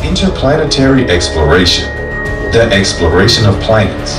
Interplanetary exploration, the exploration of planets.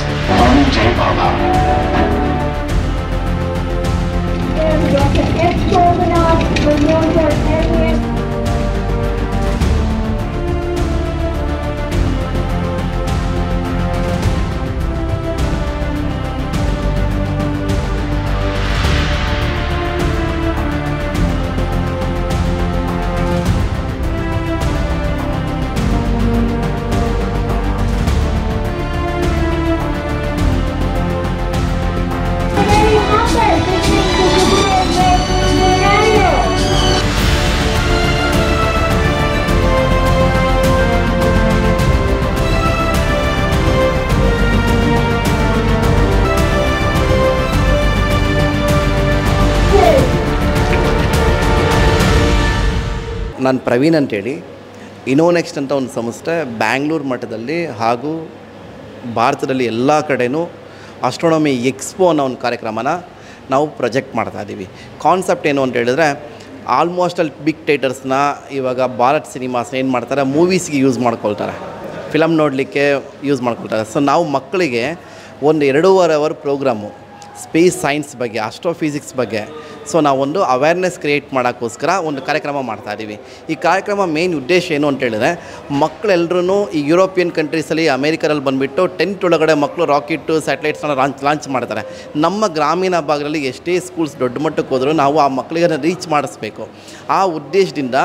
ನಾನು ಪ್ರವೀಣ್ ಅಂತೇಳಿ ಇನೋನೆಕ್ಸ್ಟ್ ಅಂತ ಒಂದು ಸಂಸ್ಥೆ ಬ್ಯಾಂಗ್ಳೂರು ಮಟ್ಟದಲ್ಲಿ ಹಾಗೂ ಭಾರತದಲ್ಲಿ ಎಲ್ಲ ಕಡೆಯೂ ಆಸ್ಟ್ರೋನಮಿ ಎಕ್ಸ್ಪೋ ಅನ್ನೋ ಒಂದು ಕಾರ್ಯಕ್ರಮನ ನಾವು ಪ್ರೊಜೆಕ್ಟ್ ಮಾಡ್ತಾಯಿದ್ದೀವಿ. ಕಾನ್ಸೆಪ್ಟ್ ಏನು ಅಂತ ಹೇಳಿದ್ರೆ ಆಲ್ಮೋಸ್ಟ್ ಅಲ್ಲಿ ಬಿಗ್ ಥಿಯೇಟರ್ಸ್ನ ಇವಾಗ ಭಾರತ್ ಸಿನಿಮಾಸ್ ಏನು ಮಾಡ್ತಾರೆ, ಮೂವೀಸ್ಗೆ ಯೂಸ್ ಮಾಡ್ಕೊಳ್ತಾರೆ, ಫಿಲಮ್ ನೋಡಲಿಕ್ಕೆ ಯೂಸ್ ಮಾಡ್ಕೊಳ್ತಾರೆ. ಸೊ ನಾವು ಮಕ್ಕಳಿಗೆ ಒಂದು 2.5 ಅವರ್ ಪ್ರೋಗ್ರಾಮು ಸ್ಪೇಸ್ ಸೈನ್ಸ್ ಬಗ್ಗೆ, ಆಸ್ಟ್ರೋಫಿಸಿಕ್ಸ್ ಬಗ್ಗೆ ಸೊ ನಾವೊಂದು ಅವೇರ್ನೆಸ್ ಕ್ರಿಯೇಟ್ ಮಾಡೋಕ್ಕೋಸ್ಕರ ಒಂದು ಕಾರ್ಯಕ್ರಮ ಮಾಡ್ತಾಯಿದ್ದೀವಿ. ಈ ಕಾರ್ಯಕ್ರಮ ಮೇನ್ ಉದ್ದೇಶ ಏನು ಅಂತ ಹೇಳಿದ್ರೆ ಮಕ್ಕಳೆಲ್ಲರೂ ಈ ಯುರೋಪಿಯನ್ ಕಂಟ್ರೀಸಲ್ಲಿ ಅಮೇರಿಕಾದಲ್ಲಿ ಬಂದುಬಿಟ್ಟು 10th ಒಳಗಡೆ ಮಕ್ಕಳು ರಾಕೆಟು ಸ್ಯಾಟಲೈಟ್ಸ್ನ ಲಾಂಚ್ ಮಾಡ್ತಾರೆ. ನಮ್ಮ ಗ್ರಾಮೀಣ ಭಾಗದಲ್ಲಿ ಎಷ್ಟೇ ಸ್ಕೂಲ್ಸ್ ದೊಡ್ಡ ಮಟ್ಟಕ್ಕೆ ಹೋದರೂ ನಾವು ಆ ಮಕ್ಕಳಿಗೆ ರೀಚ್ ಮಾಡಿಸ್ಬೇಕು. ಆ ಉದ್ದೇಶದಿಂದ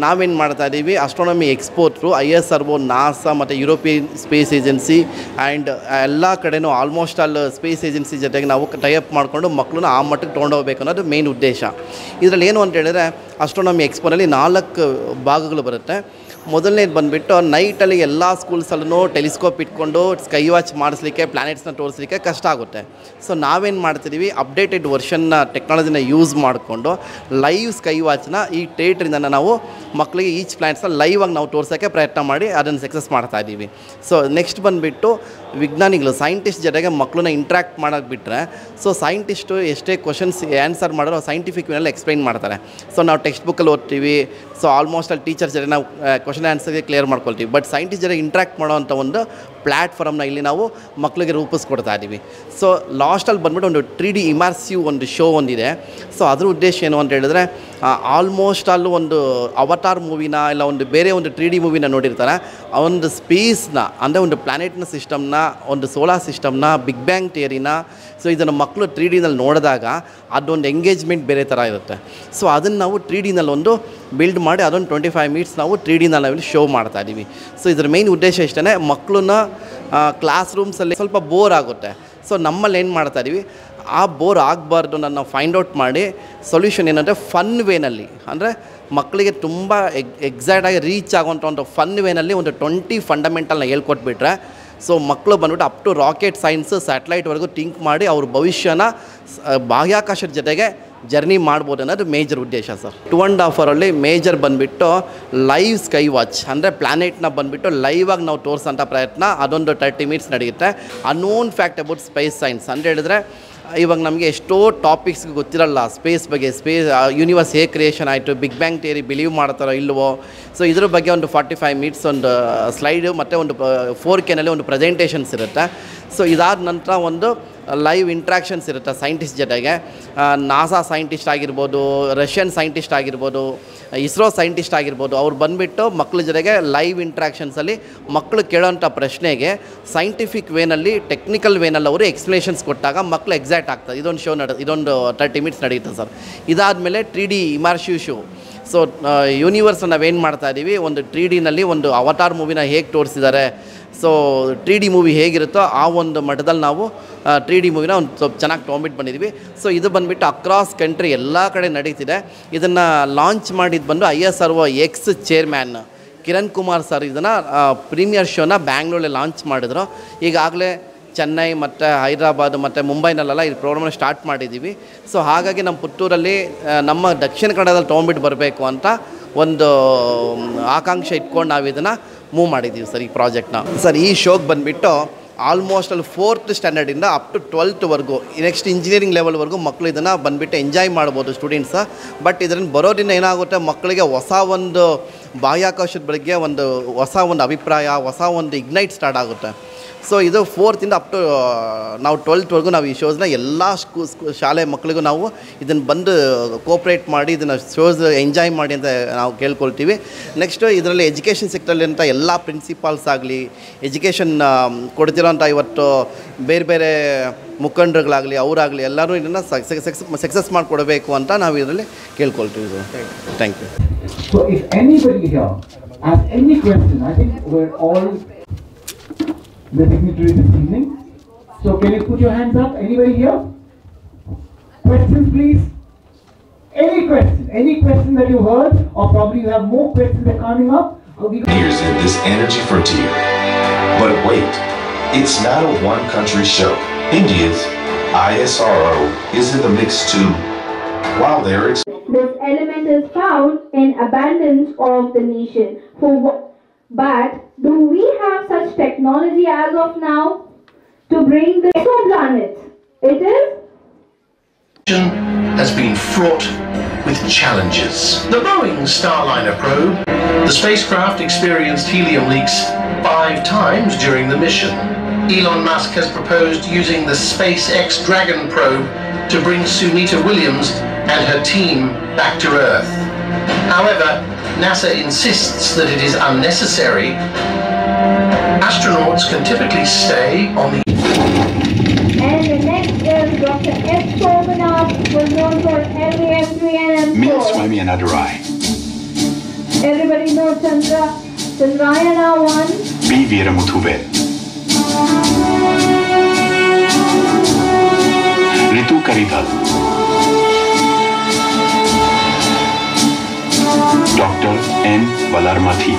ನಾವೇನು ಮಾಡ್ತಾಯಿದ್ದೀವಿ, ಆಸ್ಟ್ರೋನಮಿ ಎಕ್ಸ್ಪೋ ISRO, ನಾಸಾ ಮತ್ತು ಯುರೋಪಿಯನ್ ಸ್ಪೇಸ್ ಏಜೆನ್ಸಿ ಆ್ಯಂಡ್ ಎಲ್ಲ ಕಡೆಯೂ ಆಲ್ಮೋಸ್ಟ್ ಆಲ್ ಸ್ಪೇಸ್ ಏಜೆನ್ಸಿ ಜೊತೆಗೆ ನಾವು ಟೈಅಪ್ ಮಾಡಿಕೊಂಡು ಮಕ್ಕಳನ್ನ ಆ ಮಟ್ಟಕ್ಕೆ ತೊಗೊಂಡೋಗ್ಬೇಕು ಅನ್ನೋದು ಮೇನ್ ಉದ್ದೇಶ. ಇದರಲ್ಲಿ ಏನು ಅಂತ ಹೇಳಿದ್ರೆ ಆಸ್ಟ್ರೋನಮಿ ಎಕ್ಸ್ಪೋನಲ್ಲಿ 4 ಭಾಗಗಳು ಬರುತ್ತೆ. ಮೊದಲನೇದು ಬಂದುಬಿಟ್ಟು ನೈಟಲ್ಲಿ ಎಲ್ಲ ಸ್ಕೂಲ್ಸಲ್ಲೂ ಟೆಲಿಸ್ಕೋಪ್ ಇಟ್ಕೊಂಡು ಸ್ಕೈ ವಾಚ್ ಮಾಡಿಸ್ಲಿಕ್ಕೆ, ಪ್ಲ್ಯಾನೆಟ್ಸ್ನ ತೋರಿಸ್ಲಿಕ್ಕೆ ಕಷ್ಟ ಆಗುತ್ತೆ. ಸೊ ನಾವೇನು ಮಾಡ್ತಿದ್ದೀವಿ, ಅಪ್ಡೇಟೆಡ್ ವರ್ಷನ್ನ ಟೆಕ್ನಾಲಜಿನ ಯೂಸ್ ಮಾಡಿಕೊಂಡು ಲೈವ್ ಸ್ಕೈ ವಾಚ್ನ ಈ ಥಿಯೇಟ್ರಿಂದ ನಾವು ಮಕ್ಕಳಿಗೆ ಈಚ್ ಪ್ಲ್ಯಾನೆಟ್ಸ್ನ ಲೈವಾಗಿ ನಾವು ತೋರ್ಸೋಕ್ಕೆ ಪ್ರಯತ್ನ ಮಾಡಿ ಅದನ್ನು ಸಕ್ಸಸ್ ಮಾಡ್ತಾಯಿದ್ದೀವಿ. ಸೊ ನೆಕ್ಸ್ಟ್ ಬಂದುಬಿಟ್ಟು ವಿಜ್ಞಾನಿಗಳು, ಸೈಂಟಿಸ್ಟ್ ಜೊತೆಗೆ ಮಕ್ಕಳನ್ನ ಇಂಟ್ರ್ಯಾಕ್ಟ್ ಮಾಡೋಕ್ಕೆ ಬಿಟ್ಟರೆ ಸೊ ಸೈಂಟಿಸ್ಟು ಎಷ್ಟೇ ಕ್ವಶನ್ಸ್ ಆನ್ಸರ್ ಮಾಡೋರು ಸೈಂಟಿಫಿಕ್ ವೇನಲ್ಲಿ ಎಕ್ಸ್ಪ್ಲೈನ್ ಮಾಡ್ತಾರೆ. ಸೊ ನಾವು ಟೆಕ್ಸ್ಟ್ ಬುಕ್ಕಲ್ಲಿ ಓದ್ತೀವಿ, ಸೊ ಆಲ್ಮೋಸ್ಟ್ ಅಲ್ಲಿ ಟೀಚರ್ಸ್ ಜೊತೆ ನಾವು ಕ್ವಶನ್ ಆನ್ಸರ್ಗೆ ಕ್ಲಿಯರ್ ಮಾಡ್ಕೊಳ್ತೀವಿ. ಬಟ್ ಸೈಂಟಿಸ್ಟ್ ಜೊತೆ ಇಂಟ್ರ್ಯಾಕ್ಟ್ ಮಾಡೋವಂಥ ಒಂದು ಪ್ಲ್ಯಾಟ್ಫಾರ್ಮ್ನ ಇಲ್ಲಿ ನಾವು ಮಕ್ಕಳಿಗೆ ರೂಪಿಸ್ಕೊಡ್ತಾ ಇದ್ದೀವಿ. ಸೊ ಲಾಸ್ಟಲ್ಲಿ ಬಂದ್ಬಿಟ್ಟು ಒಂದು 3D ಇಮರ್ಸಿವ್ ಒಂದು ಶೋ ಒಂದಿದೆ. ಸೊ ಅದ್ರ ಉದ್ದೇಶ ಏನು ಅಂತ ಹೇಳಿದ್ರೆ ಆಲ್ಮೋಸ್ಟ್ ಅಲ್ಲೂ ಒಂದು ಅವತಾರ್ ಮೂವಿನ ಇಲ್ಲ ಒಂದು ಬೇರೆ ಒಂದು 3D ಮೂವಿನ ನೋಡಿರ್ತಾರೆ. ಆ ಒಂದು ಸ್ಪೇಸ್ನ ಅಂದರೆ ಒಂದು ಪ್ಲ್ಯಾನೆಟ್ನ ಸಿಸ್ಟಮ್ನ, ಒಂದು ಸೋಲಾರ್ ಸಿಸ್ಟಮ್ನ, ಬಿಗ್ ಬ್ಯಾಂಗ್ ಥಿಯರಿನ, ಸೊ ಇದನ್ನು ಮಕ್ಕಳು 3Dನಲ್ಲಿ ನೋಡಿದಾಗ ಅದೊಂದು ಎಂಗೇಜ್ಮೆಂಟ್ ಬೇರೆ ಥರ ಇರುತ್ತೆ. ಸೊ ಅದನ್ನು ನಾವು 3Dನಲ್ಲಿ ಒಂದು ಬಿಲ್ಡ್ ಮಾಡಿ ಅದೊಂದು 25 ಮಿನಿಟ್ಸ್ ನಾವು 3Dನಲ್ಲಿ ನಾವಿಲ್ಲಿ ಶೋ ಮಾಡ್ತಾಯಿದ್ದೀವಿ. ಸೊ ಇದ್ರ ಮೇನ್ ಉದ್ದೇಶ ಇಷ್ಟೇ, ಮಕ್ಕಳನ್ನ ಕ್ಲಾಸ್ ರೂಮ್ಸಲ್ಲಿ ಸ್ವಲ್ಪ ಬೋರ್ ಆಗುತ್ತೆ. ಸೊ ನಮ್ಮಲ್ಲಿ ಏನು ಮಾಡ್ತಾಯಿದ್ದೀವಿ, ಆ ಬೋರ್ ಆಗಬಾರ್ದು ನಾವು ಫೈಂಡ್ ಔಟ್ ಮಾಡಿ ಸೊಲ್ಯೂಷನ್ ಏನಂದರೆ ಫನ್ ವೇನಲ್ಲಿ, ಅಂದರೆ ಮಕ್ಕಳಿಗೆ ತುಂಬ ಎಕ್ಸಾಕ್ಟಾಗಿ ರೀಚ್ ಆಗುವಂಥ ಒಂದು ಫನ್ ವೇನಲ್ಲಿ ಒಂದು 20 ಫಂಡಮೆಂಟಲ್ನ ಹೇಳ್ಕೊಟ್ಬಿಟ್ರೆ ಸೊ ಮಕ್ಕಳು ಬಂದ್ಬಿಟ್ಟು ಅಪ್ ಟು ರಾಕೆಟ್ ಸೈನ್ಸ್, ಸ್ಯಾಟಲೈಟ್ವರೆಗೂ ಥಿಂಕ್ ಮಾಡಿ ಅವ್ರ ಭವಿಷ್ಯನ ಬಾಹ್ಯಾಕಾಶದ ಜೊತೆಗೆ ಜರ್ನಿ ಮಾಡ್ಬೋದು ಅನ್ನೋದು ಮೇಜರ್ ಉದ್ದೇಶ ಸರ್. 2.5 ಅವರಲ್ಲಿ ಮೇಜರ್ ಬಂದುಬಿಟ್ಟು ಲೈವ್ ಸ್ಕೈ ವಾಚ್, ಅಂದರೆ ಪ್ಲ್ಯಾನೆಟ್ನ ಬಂದುಬಿಟ್ಟು ಲೈವಾಗಿ ನಾವು ತೋರಿಸೋಂಥ ಪ್ರಯತ್ನ, ಅದೊಂದು 30 ಮಿನಿಟ್ಸ್ ನಡೆಯುತ್ತೆ. Unknown fact about space science ಅಂತ ಹೇಳಿದ್ರೆ ಇವಾಗ ನಮಗೆ ಎಷ್ಟೋ ಟಾಪಿಕ್ಸ್ಗೆ ಗೊತ್ತಿರಲ್ಲ ಸ್ಪೇಸ್ ಬಗ್ಗೆ, ಯೂನಿವರ್ಸ್ ಹೇಗೆ ಕ್ರಿಯೇಷನ್ ಆಯಿತು, ಬಿಗ್ ಬ್ಯಾಂಗ್ ಥಿಯರಿ ಬಿಲೀವ್ ಮಾಡ್ತಾರೋ ಇಲ್ವೋ, ಸೊ ಇದ್ರ ಬಗ್ಗೆ ಒಂದು 45 ಮಿನಿಟ್ಸ್ ಒಂದು ಸ್ಲೈಡು ಮತ್ತು ಒಂದು 4Kನಲ್ಲಿ ಒಂದು ಪ್ರೆಸೆಂಟೇಷನ್ಸ್ ಇರುತ್ತೆ. ಸೊ ಇದಾದ ನಂತರ ಒಂದು ಲೈವ್ ಇಂಟ್ರ್ಯಾಕ್ಷನ್ಸ್ ಇರುತ್ತೆ ಸೈಂಟಿಸ್ಟ್ ಜೊತೆಗೆ. ನಾಸಾ ಸೈಂಟಿಸ್ಟ್ ಆಗಿರ್ಬೋದು, ರಷ್ಯನ್ ಸೈಂಟಿಸ್ಟ್ ಆಗಿರ್ಬೋದು, ಇಸ್ರೋ ಸೈಂಟಿಸ್ಟ್ ಆಗಿರ್ಬೋದು, ಅವ್ರು ಬಂದುಬಿಟ್ಟು ಮಕ್ಕಳ ಜೊತೆಗೆ ಲೈವ್ ಇಂಟ್ರ್ಯಾಕ್ಷನ್ಸಲ್ಲಿ ಮಕ್ಕಳು ಕೇಳೋಂಥ ಪ್ರಶ್ನೆಗೆ ಸೈಂಟಿಫಿಕ್ ವೇನಲ್ಲಿ, ಟೆಕ್ನಿಕಲ್ ವೇನಲ್ಲಿ ಅವರು ಎಕ್ಸ್ಪ್ಲನೇಷನ್ಸ್ ಕೊಟ್ಟಾಗ ಮಕ್ಕಳು ಎಕ್ಸಾಕ್ಟ್ ಆಗ್ತದೆ. ಇದೊಂದು ಶೋ ಇದೊಂದು 30 ಮಿನಿಟ್ಸ್ ನಡೆಯುತ್ತೆ ಸರ್. ಇದಾದಮೇಲೆ 3D immersive show. So universe ನಾವೇನು ಮಾಡ್ತಾಯಿದ್ದೀವಿ, ಒಂದು 3Dನಲ್ಲಿ ಒಂದು ಅವತಾರ್ ಮೂವಿನ ಹೇಗೆ ತೋರಿಸಿದ್ದಾರೆ, ಸೊ 3D ಮೂವಿ ಹೇಗಿರುತ್ತೋ ಆ ಒಂದು ಮಟ್ಟದಲ್ಲಿ ನಾವು 3D ಮೂವಿನ ಒಂದು ಸ್ವಲ್ಪ ಚೆನ್ನಾಗಿ ತೊಗೊಂಬಿಟ್ಟು ಬಂದಿದ್ದೀವಿ. ಸೊ ಇದು ಬಂದುಬಿಟ್ಟು ಅಕ್ರಾಸ್ ಕಂಟ್ರಿ ಎಲ್ಲ ಕಡೆ ನಡೀತಿದೆ. ಇದನ್ನು ಲಾಂಚ್ ಮಾಡಿದ್ದು ಬಂದು ISRO X chairman Kiran Kumar sir ಇದನ್ನು ಪ್ರೀಮಿಯರ್ ಶೋನ ಬ್ಯಾಂಗ್ಳೂರಲ್ಲಿ ಲಾಂಚ್ ಮಾಡಿದ್ರು. ಈಗಾಗಲೇ ಚೆನ್ನೈ ಮತ್ತು ಹೈದರಾಬಾದ್ ಮತ್ತು ಮುಂಬೈನಲ್ಲೆಲ್ಲ ಈ ಪ್ರೋಗ್ರಾಮ್ನ ಸ್ಟಾರ್ಟ್ ಮಾಡಿದ್ದೀವಿ. ಸೊ ಹಾಗಾಗಿ ನಮ್ಮ ಪುತ್ತೂರಲ್ಲಿ ನಮ್ಮ ದಕ್ಷಿಣ ಕನ್ನಡದಲ್ಲಿ ತೊಗೊಂಬಿಟ್ಟು ಬರಬೇಕು ಅಂತ ಒಂದು ಆಕಾಂಕ್ಷೆ ಇಟ್ಕೊಂಡು ನಾವು ಇದನ್ನು ಮೂವ್ ಮಾಡಿದ್ದೀವಿ ಸರ್ ಈ ಪ್ರಾಜೆಕ್ಟ್ನ. ಸರ್ ಈ ಶೋಗೆ ಬಂದುಬಿಟ್ಟು ಆಲ್ಮೋಸ್ಟ್ ಅಲ್ಲಿ 4th ಸ್ಟ್ಯಾಂಡರ್ಡಿಂದ up to 12th next engineering ಲೆವೆಲ್ವರೆಗೂ ಮಕ್ಕಳು ಇದನ್ನು ಬಂದುಬಿಟ್ಟು ಎಂಜಾಯ್ ಮಾಡ್ಬೋದು ಸ್ಟೂಡೆಂಟ್ಸ. ಬಟ್ ಇದರಿಂದ ಬರೋದ್ರಿಂದ ಏನಾಗುತ್ತೆ, ಮಕ್ಕಳಿಗೆ ಹೊಸ ಒಂದು ಬಾಹ್ಯಾಕಾಶದ ಬಗ್ಗೆ ಒಂದು ಹೊಸ ಒಂದು ಅಭಿಪ್ರಾಯ, ಹೊಸ ಒಂದು ಇಗ್ನೈಟ್ ಸ್ಟಾರ್ಟ್ ಆಗುತ್ತೆ. ಸೊ ಇದು 4th ಅಪ್ ಟು ನಾವು 12th ನಾವು ಈ ಶೋಸ್ನ ಎಲ್ಲ ಶಾಲೆ ಮಕ್ಕಳಿಗೂ ನಾವು ಇದನ್ನು ಬಂದು ಕೋಪ್ರೇಟ್ ಮಾಡಿ ಇದನ್ನು ಶೋಸ್ ಎಂಜಾಯ್ ಮಾಡಿ ಅಂತ ನಾವು ಕೇಳ್ಕೊಳ್ತೀವಿ. ನೆಕ್ಸ್ಟು ಇದರಲ್ಲಿ ಎಜುಕೇಷನ್ ಸೆಕ್ಟರ್ಲಿಂತ ಎಲ್ಲ ಪ್ರಿನ್ಸಿಪಾಲ್ಸ್ ಆಗಲಿ, ಎಜುಕೇಷನ್ ಕೊಡ್ತಿರೋಂಥ ಇವತ್ತು ಬೇರೆ ಬೇರೆ ಮುಖಂಡರುಗಳಾಗಲಿ ಅವರಾಗಲಿ ಎಲ್ಲರೂ ಇದನ್ನು ಸಕ್ಸಸ್ ಮಾಡಿಕೊಡಬೇಕು ಅಂತ ನಾವು ಇದರಲ್ಲಿ ಕೇಳ್ಕೊಳ್ತೀವಿ sir. Thank you. So if anybody here has any question, I think we're all the dignitaries this evening. So can you put your hands up? Anybody here? Questions, please. Any question that you heard, or probably you have more questions that are coming up. Here's in this energy frontier. But wait, it's not a one-country show. India's ISRO is in the mix too. While they're this element is found in abundance of the nation. But do we have such technology as of now to bring the exoplanet? It is has been fraught with challenges. The Boeing Starliner probe, the spacecraft experienced helium leaks 5 times during the mission. Elon Musk has proposed using the SpaceX Dragon probe to bring Sunita Williams and her team back to Earth. However, NASA insists that it is unnecessary. Astronauts can typically stay on the... And the next is Dr. S. Shobanath, was known for LVM3 and Me, M4. Swami and Adurai. Everybody knows Chandrayana 1. B. Veeramuthuvel. Ritu Karidhal. Dr. N. Valarmathi.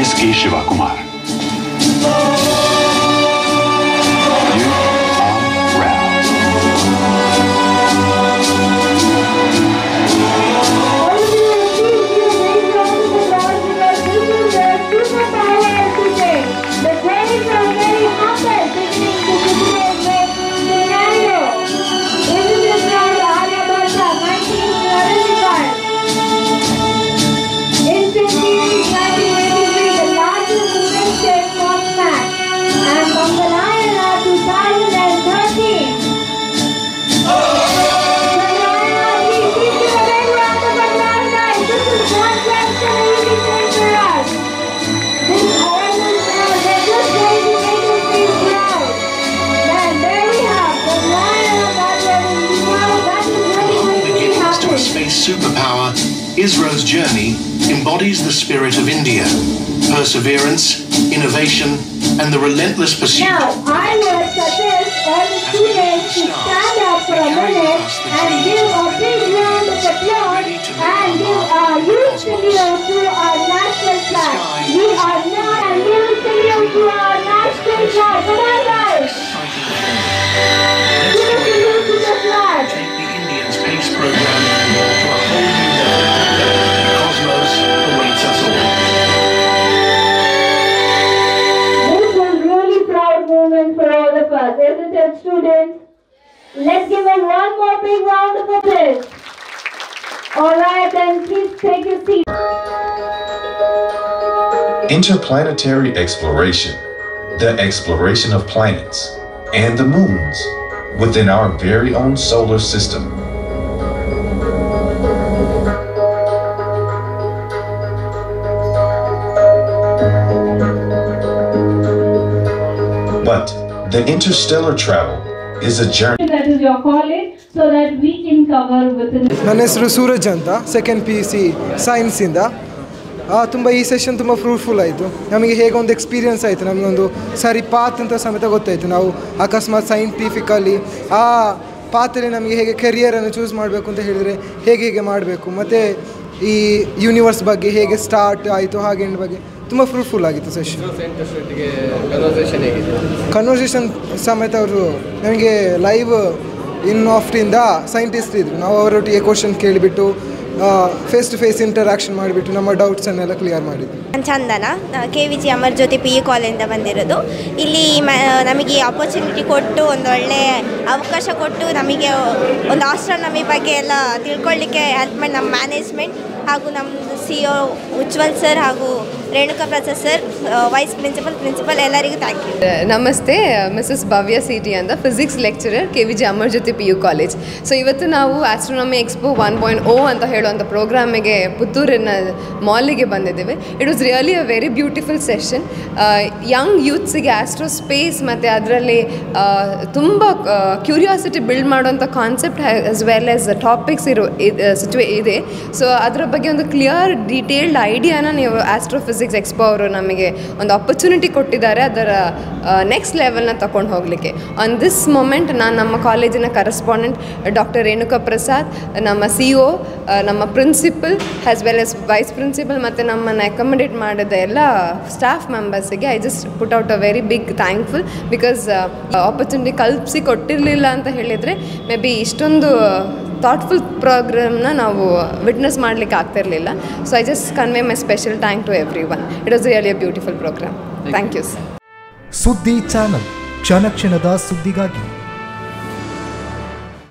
S. K. Shivakumar. U. R. Rao. All of you will see you raise your hand to the Lord because this is the superpower of today. The days are very humble beginning to today scenario. This is called Aryabhata 1975. In February 1983, the largest women's chess was match. And Mangalayana 2013. Space superpower, ISRO's journey embodies the spirit of India, perseverance, innovation, and the relentless pursuit. Now, I would suggest all the students to stand up for a minute and give a big round of applause and give a huge salute to our national flag. We are not a huge salute to our national flag. Come on, guys! Give a salute to the flag. Take the Indian space program to a whole new level. The cosmos awaits us all. This was really proud moment for all of us, isn't it, students? Let's give them one more big round of applause. All right, then please take your seat. interplanetary exploration, the exploration of planets and the moons within our very own solar system. But the interstellar travel is a journey. That is your calling, so that we can cover within. ನನ್ನ ಹೆಸರು ಸೂರಜ್ ಅಂತ, second PUC ಸೈನ್ಸಿಂದ. ತುಂಬ ಈ session ತುಂಬ fruitful ಆಯಿತು. ನಮಗೆ ಹೇಗೆ ಒಂದು ಎಕ್ಸ್ಪೀರಿಯನ್ಸ್ ಆಯಿತು, ನಮಗೊಂದು ಸರಿ ಪಾತ್ ಅಂತ ಸಮೇತ ಗೊತ್ತಾಯಿತು. ನಾವು ಅಕಸ್ಮಾತ್ ಸೈಂಟಿಫಿಕಲಿ ಆ ಪಾತಲ್ಲಿ ನಮಗೆ ಹೇಗೆ ಕೆರಿಯರನ್ನು ಚೂಸ್ ಮಾಡಬೇಕು ಅಂತ ಹೇಳಿದರೆ ಹೇಗೆ ಮಾಡಬೇಕು, ಮತ್ತು ಈ ಯೂನಿವರ್ಸ್ ಬಗ್ಗೆ ಹೇಗೆ ಸ್ಟಾರ್ಟ್ ಆಯಿತು ಹಾಗೆ ಬಗ್ಗೆ ತುಂಬ ಫ್ರೂಟ್ಫುಲ್ ಆಗಿತ್ತು ಸೆಷನ್. ಕನ್ವರ್ಸೇಷನ್ ಸಮೇತ ಅವರು ನಮಗೆ ಲೈವ್ ಇನ್ ಆಫ್ಟಿಂದ ಸೈಂಟಿಸ್ಟ್ ಇದ್ದರು. ನಾವು ಅವರೊಟ್ಟಿಗೆ ಕ್ವಶನ್ ಕೇಳಿಬಿಟ್ಟು ಫೇಸ್ ಟು ಫೇಸ್ ಇಂಟರಾಕ್ಷನ್ ಮಾಡಿಬಿಟ್ಟು ನಮ್ಮ ಡೌಟ್ಸನ್ನೆಲ್ಲ ಕ್ಲಿಯರ್ ಮಾಡಿದ್ವಿ. ನಾನು ಚಂದನ, KVG ಅಮರಜ್ಯೋತಿ PU ಕಾಲೇಜಿಂದ ಬಂದಿರೋದು. ಇಲ್ಲಿ ನಮಗೆ ಆಪರ್ಚುನಿಟಿ ಕೊಟ್ಟು ಒಂದೊಳ್ಳೆ ಅವಕಾಶ ಕೊಟ್ಟು ನಮಗೆ ಒಂದು ಆಸ್ಟ್ರಾನಮಿ ಬಗ್ಗೆ ಎಲ್ಲ ತಿಳ್ಕೊಳ್ಳಿಕ್ಕೆ ಹೆಲ್ಪ್ ಮಾಡಿ ನಮ್ಮ ಮ್ಯಾನೇಜ್ಮೆಂಟ್ ಹಾಗೂ ನಮ್ಮ CEO ಉಜ್ವಲ್ ಸರ್ ಹಾಗೂ Renuka Prasad sir, vice principal ಎಲ್ಲರಿಗೂ ಥ್ಯಾಂಕ್ ಯು. ನಮಸ್ತೆ, ಮಿಸಸ್ ಭವ್ಯ CT ಅಂತ physics lecturer KVG Amarajyothi PU college. So ಇವತ್ತು ನಾವು ಆಸ್ಟ್ರೋನಮಿ ಎಕ್ಸ್ಪೋ 1.0 ಅಂತ ಹೇಳುವಂಥ ಪ್ರೋಗ್ರಾಮಿಗೆ ಪುತ್ತೂರಿನ ಮಾಲಿಗೆ ಬಂದಿದ್ದೇವೆ. It was really a very beautiful session. Young ಯೂತ್ಸಿಗೆ ಆಸ್ಟ್ರೋಸ್ಪೇಸ್ ಮತ್ತು ಅದರಲ್ಲಿ ತುಂಬ ಕ್ಯೂರಿಯಾಸಿಟಿ ಬಿಲ್ಡ್ ಮಾಡುವಂಥ concept as well as topics ಇದೆ. ಸೊ ಅದರ ಬಗ್ಗೆ ಒಂದು ಕ್ಲಿಯರ್ ಡೀಟೇಲ್ಡ್ ಐಡಿಯಾನ ನೀವು ಆಸ್ಟ್ರೋಫಿಸಿಕ್ಸ್ ಎಕ್ಸ್ಪೋ ಅವರು ನಮಗೆ ಒಂದು ಆಪರ್ಚುನಿಟಿ ಕೊಟ್ಟಿದ್ದಾರೆ ಅದರ ನೆಕ್ಸ್ಟ್ ಲೆವೆಲ್ನ ತಗೊಂಡು ಹೋಗಲಿಕ್ಕೆ. ಆನ್ ದಿಸ್ ಮೊಮೆಂಟ್ ನಾನು ನಮ್ಮ ಕಾಲೇಜಿನ ಕರೆಸ್ಪಾಂಡೆಂಟ್ ಡಾಕ್ಟರ್ ರೇಣುಕಾ ಪ್ರಸಾದ್, ನಮ್ಮ CEO, ನಮ್ಮ principal as well as vice principal ಮತ್ತು ನಮ್ಮನ್ನು ಅಕಾಮಡೇಟ್ ಮಾಡಿದ ಎಲ್ಲ ಸ್ಟಾಫ್ ಮೆಂಬರ್ಸಿಗೆ I just put out a very big thankful. Because opportunity ಕಲ್ಪಿಸಿ ಕೊಟ್ಟಿರಲಿಲ್ಲ ಅಂತ ಹೇಳಿದರೆ ಮೇ ಬಿ ಇಷ್ಟೊಂದು ಥಾಟ್ಫುಲ್ ಪ್ರೋಗ್ರಾಮ್ನ ನಾವು ವಿಟ್ನೆಸ್ ಮಾಡಲಿಕ್ಕೆ ಆಗ್ತಿರಲಿಲ್ಲ. So I just convey my special thank to everyone. It was really a beautiful programme. Thank you sir. ಸುದ್ದಿ ಚಾನಲ್, ಕ್ಷಣ ಕ್ಷಣದ ಸುದ್ದಿಗಾಗಿ.